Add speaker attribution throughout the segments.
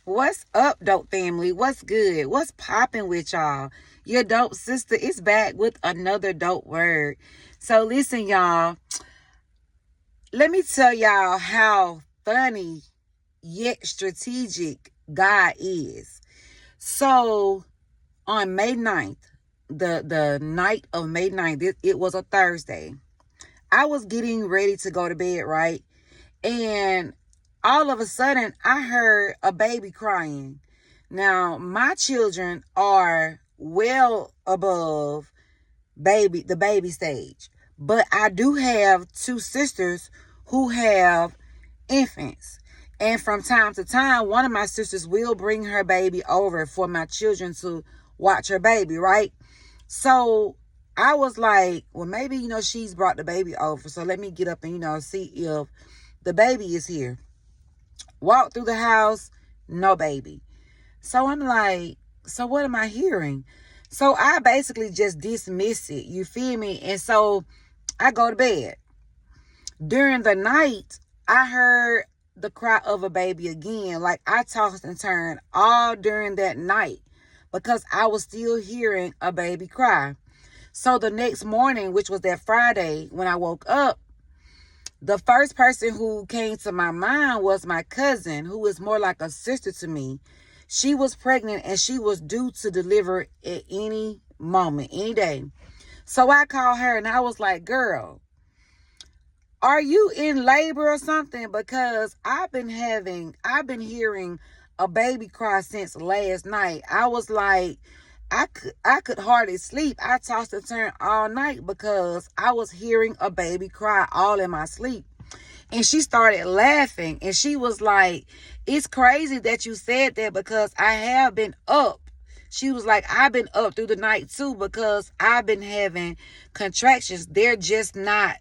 Speaker 1: What's up, dope family? What's good? What's popping with y'all? Your dope sister is back with another dope word. So listen, y'all. Let me tell y'all how funny yet strategic God is. So on May 9th, the night of May 9th, it was a Thursday. I was getting ready to go to bed, right? And all of a sudden, I heard a baby crying. Now, my children are well above the baby stage, but I do have two sisters who have infants. And from time to time, one of my sisters will bring her baby over for my children to watch her baby, right? So I was like, well, maybe, she's brought the baby over. So let me get up and, see if the baby is here. Walk through the house, no baby. So I'm like, so what am I hearing? So I basically just dismiss it. You feel me? And so I go to bed. During the night, I heard the cry of a baby again. Like I tossed and turned all during that night because I was still hearing a baby cry. So the next morning, which was that Friday, when I woke up, the first person who came to my mind was my cousin, who is more like a sister to me. She was pregnant and she was due to deliver at any moment, any day. So I called her and I was like, girl, are you in labor or something? Because I've been hearing a baby cry since last night. I was like, I could hardly sleep. I tossed and turned all night because I was hearing a baby cry all in my sleep. And she started laughing and she was like, it's crazy that you said that because I have been up. She was like, I've been up through the night too because I've been having contractions. They're just not,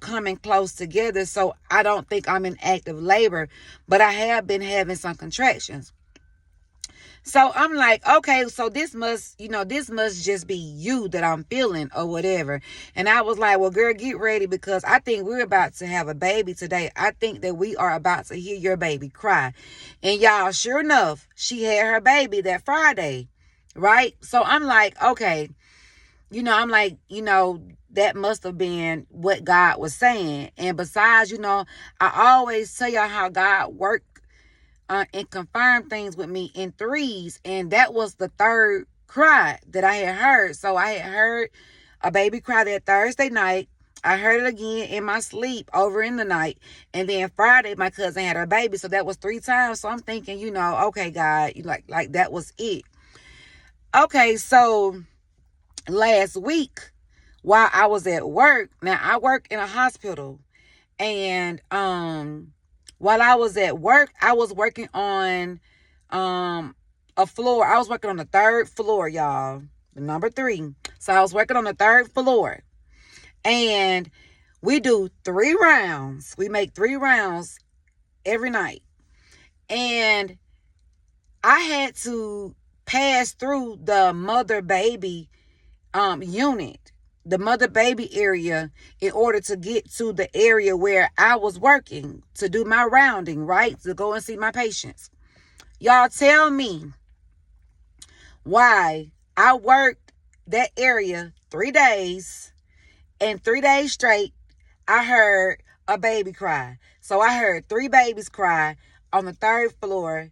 Speaker 1: coming close together. So I don't think I'm in active labor, but I have been having some contractions. So I'm like, okay, so this must just be you that I'm feeling or whatever. And I was like, well, girl, get ready because I think we're about to have a baby today. I think that we are about to hear your baby cry. And y'all, sure enough, she had her baby that Friday, right? So I'm like, okay, that must have been what God was saying. And besides, I always tell y'all how God works and confirm things with me in threes. And that was the third cry that I had heard. So I had heard a baby cry that Thursday night. I heard it again in my sleep over in the night. And then Friday, my cousin had her baby. So that was 3 times. So I'm thinking, okay, God, like that was it. Okay, so last week while I was at work, now I work in a hospital. And while I was at work, I was working on a floor. I was working on the 3rd floor, y'all. The number 3. So I was working on the 3rd floor. And we do 3 rounds. We make 3 rounds every night. And I had to pass through the mother-baby unit, the mother-baby area, in order to get to the area where I was working to do my rounding, right? To go and see my patients. Y'all tell me why I worked that area 3 days, and 3 days straight, I heard a baby cry. So I heard 3 babies cry on the 3rd floor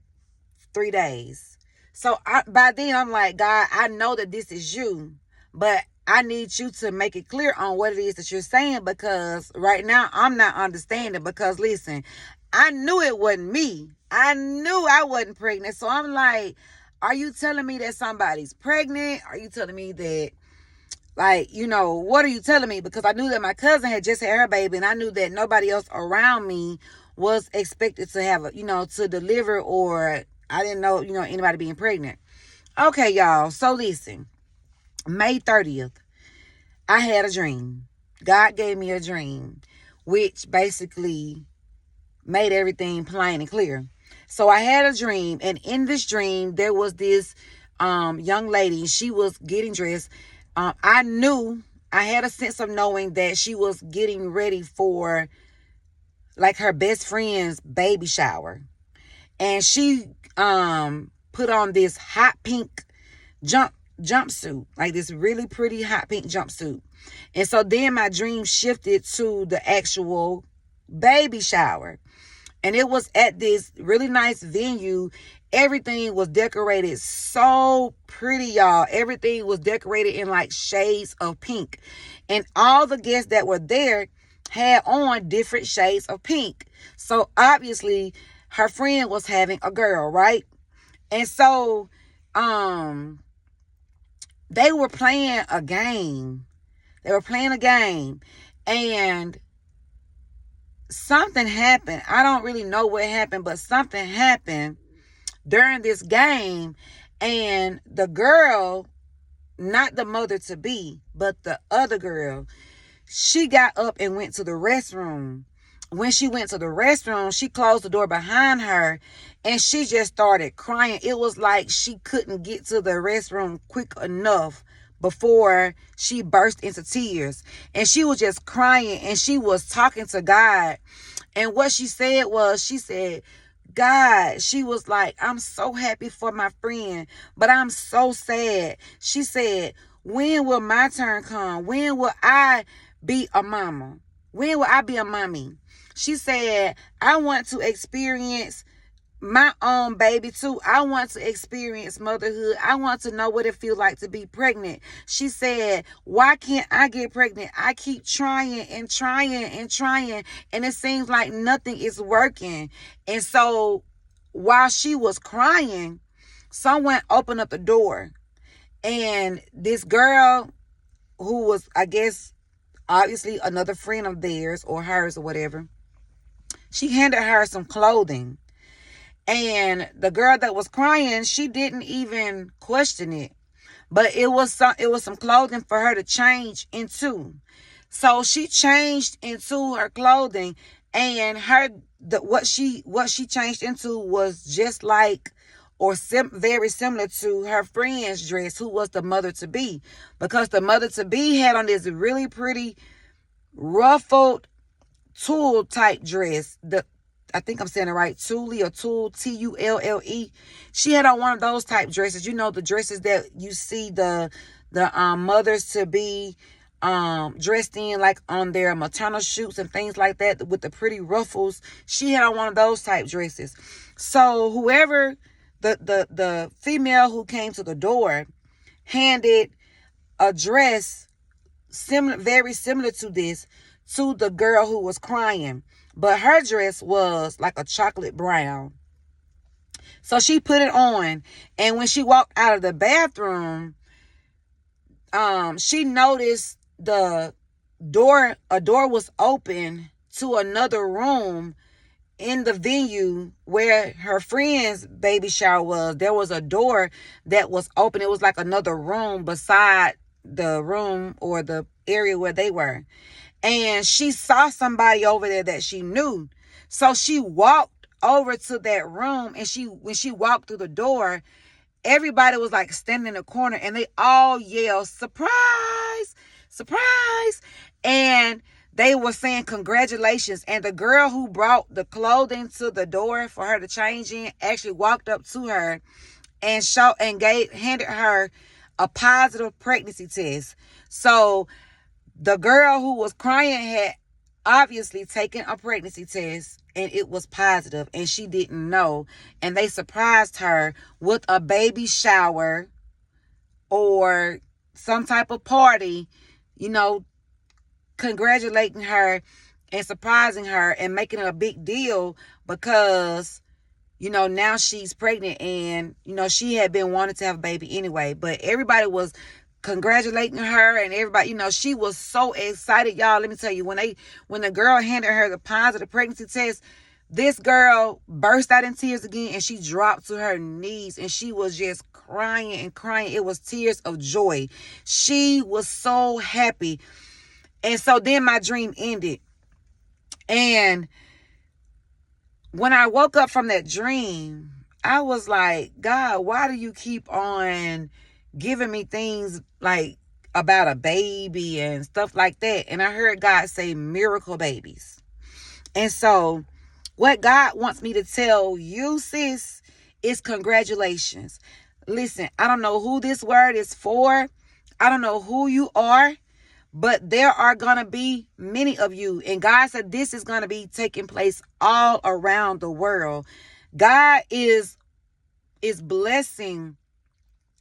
Speaker 1: 3 days. So by then I'm like, God, I know that this is you, but I need you to make it clear on what it is that you're saying, because right now I'm not understanding. Because listen, I knew it wasn't me. I knew I wasn't pregnant. So I'm like, are you telling me that somebody's pregnant? Are you telling me that, what are you telling me? Because I knew that my cousin had just had her baby, and I knew that nobody else around me was expected to have, to deliver, or I didn't know, anybody being pregnant. Okay, y'all. So listen, May 30th, I had a dream. God gave me a dream, which basically made everything plain and clear. So I had a dream, and in this dream, there was this young lady. She was getting dressed. I knew, I had a sense of knowing that she was getting ready for like her best friend's baby shower. And she put on this hot pink jumpsuit, like this really pretty hot pink jumpsuit. And so then my dream shifted to the actual baby shower. And it was at this really nice venue. Everything was decorated so pretty, y'all. Everything was decorated in like shades of pink. And all the guests that were there had on different shades of pink. So obviously her friend was having a girl, right? And so they were playing a game. And something happened. I don't really know what happened, but something happened during this game. And the girl, not the mother to be, but the other girl, she got up and went to the restroom. When she went to the restroom, she closed the door behind her and she just started crying. It was like she couldn't get to the restroom quick enough before she burst into tears. And she was just crying and she was talking to God. And what she said was, she said, God, she was like, I'm so happy for my friend, but I'm so sad. She said, when will my turn come? When will I be a mama? When will I be a mommy? She said, I want to experience my own baby too. I want to experience motherhood. I want to know what it feels like to be pregnant. She said, why can't I get pregnant? I keep trying and trying and trying, and it seems like nothing is working. And so while she was crying, someone opened up the door, and this girl, who was, I guess, obviously another friend of theirs or hers or whatever, she handed her some clothing. And the girl that was crying, she didn't even question it. But it was some clothing for her to change into. So she changed into her clothing, and what she changed into was just like, or very similar to her friend's dress, who was the mother to be, because the mother to be had on this really pretty ruffled tulle type dress. I think I'm saying it right, Tulle or Tulle, Tulle. She had on one of those type dresses. You know, the dresses that you see the mothers to be dressed in, like on their maternal shoots and things like that, with the pretty ruffles. She had on one of those type dresses. So whoever, the female who came to the door, handed a dress very similar to this to the girl who was crying. But her dress was like a chocolate brown. So she put it on. And when she walked out of the bathroom, she noticed a door was open to another room in the venue where her friend's baby shower was. There was a door that was open. It was like another room beside the room or the area where they were. And she saw somebody over there that she knew. So she walked over to that room, and when she walked through the door, everybody was like standing in the corner, and they all yelled, surprise, surprise. And they were saying congratulations. And the girl who brought the clothing to the door for her to change in actually walked up to her and handed her a positive pregnancy test. So the girl who was crying had obviously taken a pregnancy test, and it was positive, and she didn't know. And they surprised her with a baby shower or some type of party, congratulating her and surprising her and making it a big deal because, now she's pregnant, and, she had been wanting to have a baby anyway. But everybody was congratulating her, and everybody, she was so excited, y'all. Let me tell you, when the girl handed her the positive pregnancy test, this girl burst out in tears again, and she dropped to her knees, and she was just crying and crying. It was tears of joy. She was so happy. And so then my dream ended. And when I woke up from that dream, I was like, God, why do you keep on giving me things like about a baby and stuff like that? And I heard God say miracle babies. And so What God wants me to tell you, sis, is congratulations. Listen, I don't know who this word is for. I don't know who you are, but there are going to be many of you. And God said this is going to be taking place all around the world. God is blessing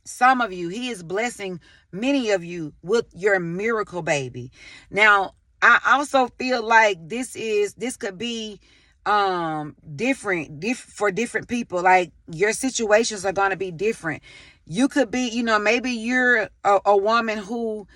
Speaker 1: some of you. He is blessing many of you with your miracle baby. Now, I also feel like this could be different for different people. Like, your situations are going to be different. You could be, maybe you're a woman who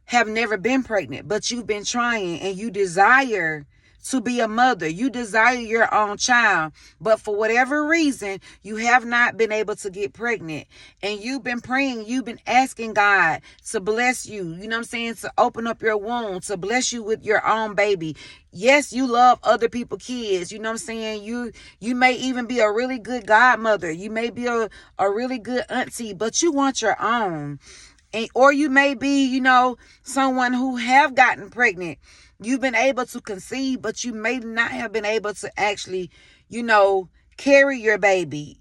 Speaker 1: have never been pregnant, but you've been trying and you desire to be a mother. You desire your own child, but for whatever reason, you have not been able to get pregnant. And you've been praying, you've been asking God to bless you, you know what I'm saying, to open up your womb, to bless you with your own baby. Yes, you love other people's kids, you know what I'm saying? You may even be a really good godmother. You may be a really good auntie, but you want your own. Or you may be, someone who have gotten pregnant. You've been able to conceive, but you may not have been able to actually, carry your baby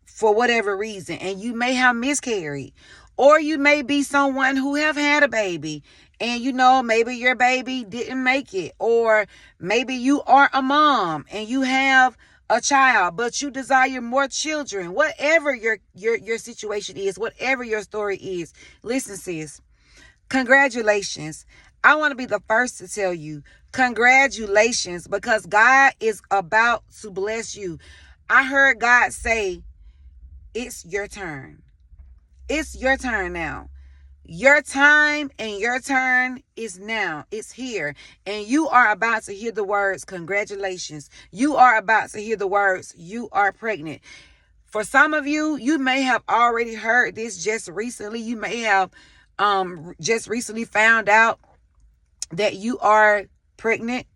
Speaker 1: for whatever reason. And you may have miscarried. Or you may be someone who have had a baby and, maybe your baby didn't make it. Or maybe you are a mom and you have a child, but you desire more children. Whatever your situation is, whatever your story is, listen, sis, congratulations. I want to be the first to tell you congratulations, because God is about to bless you. I heard God say, it's your turn. It's your turn now. Your time and your turn is now. It's here. And you are about to hear the words, congratulations. You are about to hear the words, you are pregnant. For some of you, you may have already heard this just recently. You may have just recently found out that you are pregnant.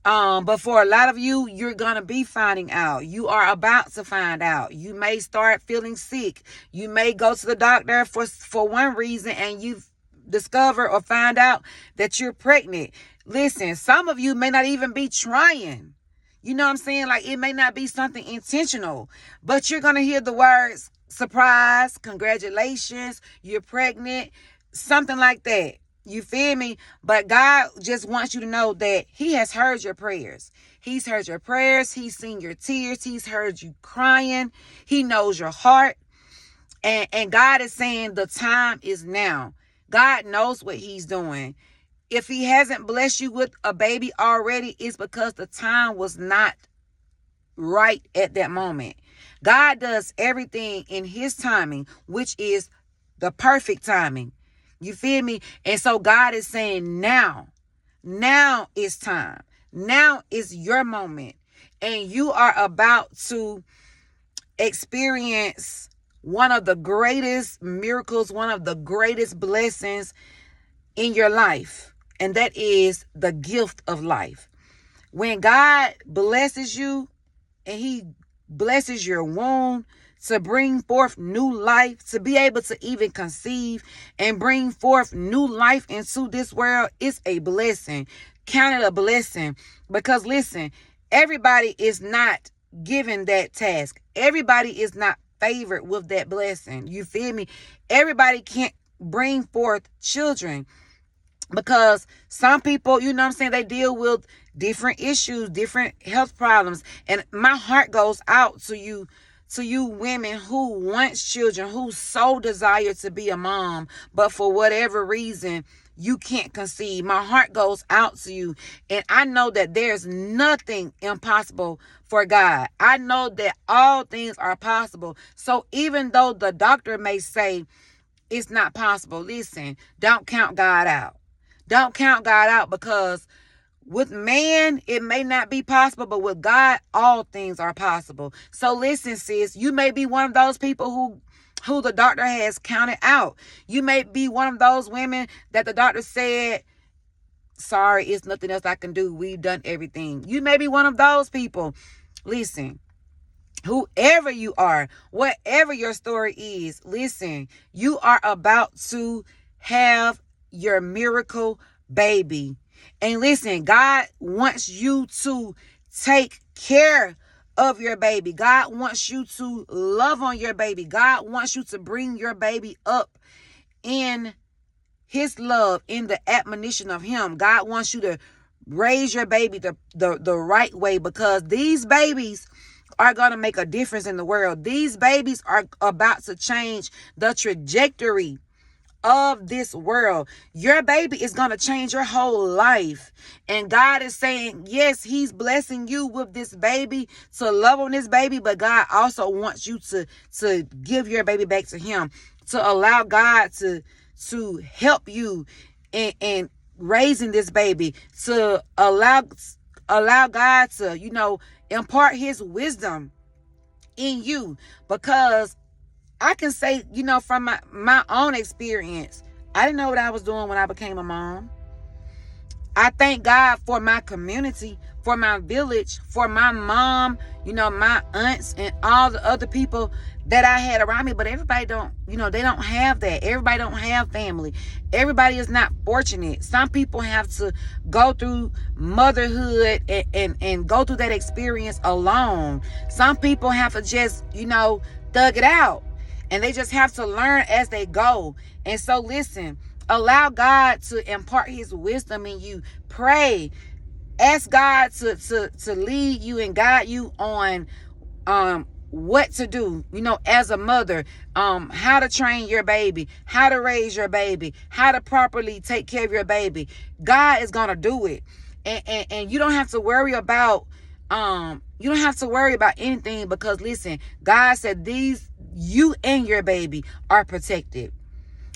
Speaker 1: But for a lot of you, you're going to be finding out. You are about to find out. You may start feeling sick. You may go to the doctor for one reason and you discover or find out that you're pregnant. Listen, some of you may not even be trying. You know what I'm saying? Like, it may not be something intentional, but you're going to hear the words surprise, congratulations, you're pregnant, something like that. You feel me? But God just wants you to know that He has heard your prayers. He's heard your prayers. He's seen your tears. He's heard you crying. He knows your heart. And God is saying the time is now. God knows what He's doing. If He hasn't blessed you with a baby already, it's because the time was not right at that moment. God does everything in His timing, which is the perfect timing. You feel me? And so God is saying now is time. Now is your moment. And you are about to experience one of the greatest miracles, one of the greatest blessings in your life. And that is the gift of life. When God blesses you and He blesses your womb to bring forth new life, to be able to even conceive and bring forth new life into this world, is a blessing. Count it a blessing. Because listen, everybody is not given that task. Everybody is not favored with that blessing. You feel me? Everybody can't bring forth children. Because some people, you know what I'm saying, they deal with different issues, different health problems. And my heart goes out to you women who want children, who so desire to be a mom, but for whatever reason, you can't conceive. My heart goes out to you. And I know that there's nothing impossible for God. I know that all things are possible. So even though the doctor may say it's not possible, listen, don't count God out. Don't count God out, because with man, it may not be possible, but with God, all things are possible. So listen, sis, you may be one of those people who the doctor has counted out. You may be one of those women that the doctor said, sorry, it's nothing else I can do. We've done everything. You may be one of those people. Listen, whoever you are, whatever your story is, listen, you are about to have your miracle baby. And listen, God wants you to take care of your baby. God wants you to love on your baby. God wants you to bring your baby up in his love, in the admonition of him. God wants you to raise your baby the right way, because these babies are going to make a difference in the world. These babies are about to change the trajectory of this world. Your baby is going to change your whole life. And God is saying, yes, he's blessing you with this baby, to love on this baby, but God also wants you to give your baby back to him, to allow God to help you in raising this baby, to allow God to, impart his wisdom in you. Because I can say, from my own experience, I didn't know what I was doing when I became a mom. I thank God for my community, for my village, for my mom, my aunts and all the other people that I had around me. But everybody don't, they don't have that. Everybody don't have family. Everybody is not fortunate. Some people have to go through motherhood and go through that experience alone. Some people have to just, thug it out. And they just have to learn as they go. And so listen, allow God to impart his wisdom in you. Pray. Ask God to lead you and guide you on what to do, as a mother, how to train your baby, how to raise your baby, how to properly take care of your baby. God is going to do it. And you don't have to worry about anything, because listen, God said you and your baby are protected.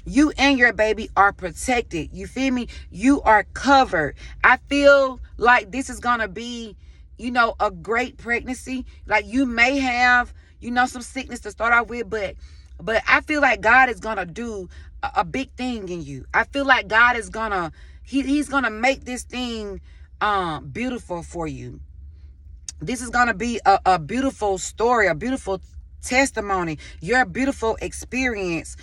Speaker 1: You and your baby are protected. You feel me? You are covered. I feel like this is going to be, a great pregnancy. Like, you may have, some sickness to start off with, but I feel like God is going to do a big thing in you. I feel like God is going to, he's going to make this thing beautiful for you. This is going to be a beautiful story, a beautiful testimony, your beautiful experience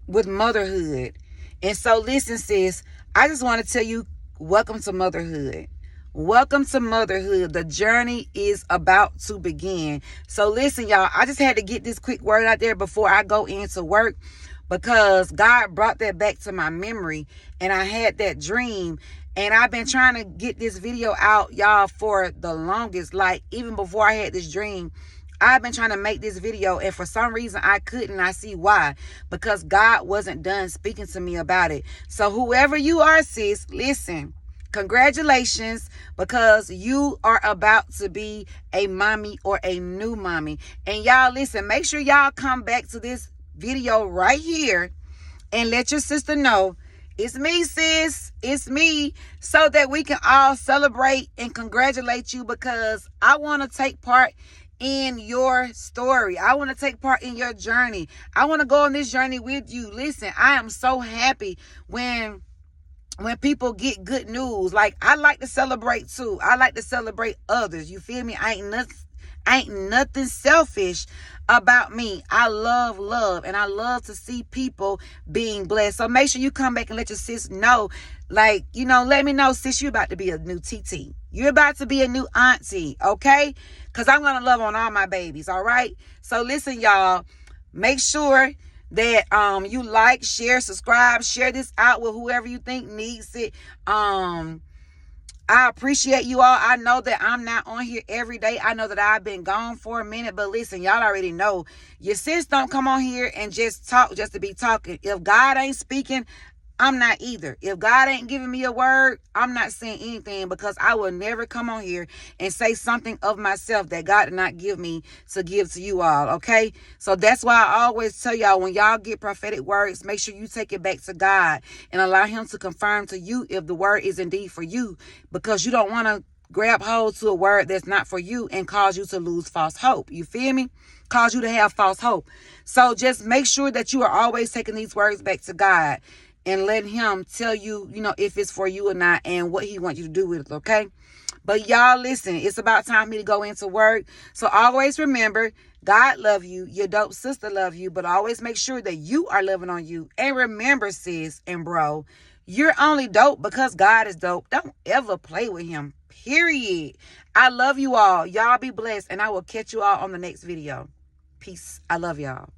Speaker 1: with motherhood. And so listen, sis, I just want to tell you, welcome to motherhood. Welcome to motherhood. The journey is about to begin. So listen, y'all, I just had to get this quick word out there before I go into work, because God brought that back to my memory, and I had that dream. And I've been trying to get this video out, y'all, for the longest. Like, even before I had this dream, I've been trying to make this video, and for some reason I couldn't. I see why. Because God wasn't done speaking to me about it. So whoever you are, sis, listen, congratulations, because you are about to be a mommy or a new mommy. And y'all, listen, make sure y'all come back to this video right here and let your sister know, it's me, sis. It's me. So that we can all celebrate and congratulate you, because I want to take part in your story. I want to take part in your journey. I want to go on this journey with you. Listen, I am so happy when people get good news. Like, I like to celebrate too. I like to celebrate others. You feel me? I ain't nothing selfish about me. I love, and I love to see people being blessed. So make sure you come back and let your sis know. Like, let me know, sis, you're about to be a new TT. You're about to be a new auntie, okay? Because I'm going to love on all my babies, all right? So listen, y'all, make sure that you like, share, subscribe, share this out with whoever you think needs it. I appreciate you all. I know that I'm not on here every day. I know that I've been gone for a minute, but listen, y'all already know, your sis don't come on here and just talk just to be talking. If God ain't speaking, I'm not either. If God ain't giving me a word, I'm not saying anything, because I will never come on here and say something of myself that God did not give me to give to you all, okay? So that's why I always tell y'all, when y'all get prophetic words, make sure you take it back to God and allow him to confirm to you if the word is indeed for you, because you don't want to grab hold to a word that's not for you and cause you to lose false hope. You feel me? Cause you to have false hope. So just make sure that you are always taking these words back to God and let him tell you, if it's for you or not, and what he wants you to do with it, okay? But y'all, listen, it's about time for me to go into work. So always remember, God love you, your dope sister love you, but always make sure that you are loving on you. And remember, sis and bro, You're only dope because God is dope. Don't ever play with him. Period. I love you all. Y'all be blessed. And I will catch you all on the next video. Peace. I love y'all.